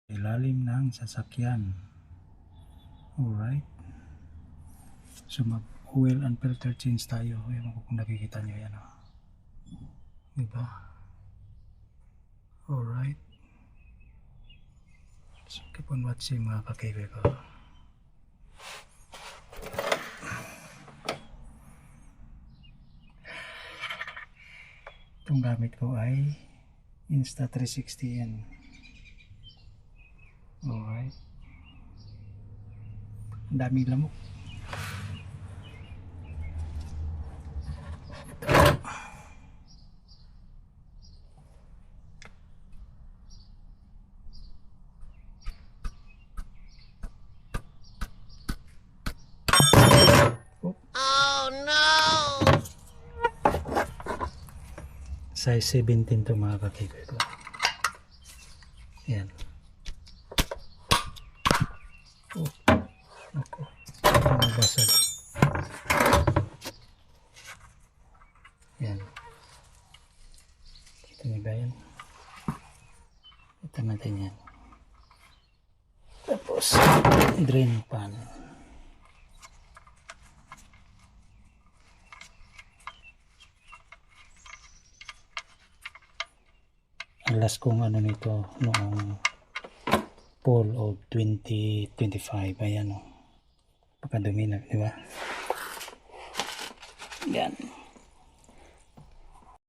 ilalim ng sasakyan. Alright. So mag-oil and filter change tayo. Ewan ko kung nakikita nyo yan. Diba? Alright. So keep on watching mga kakibi ko. Itong gamit ko ay Insta360 yan. Alright. Ang daming lamok. Oh no! Size 17 to mga kakikoy ko. Yan. Oh. Ako. Basag. Yan. Kita niyo ba yan? Kita natin yan. Tapos, drain pan. Ang last kong ano nito noong fall of 2025. Ayan o. Pagkadumi na, di ba? Yan.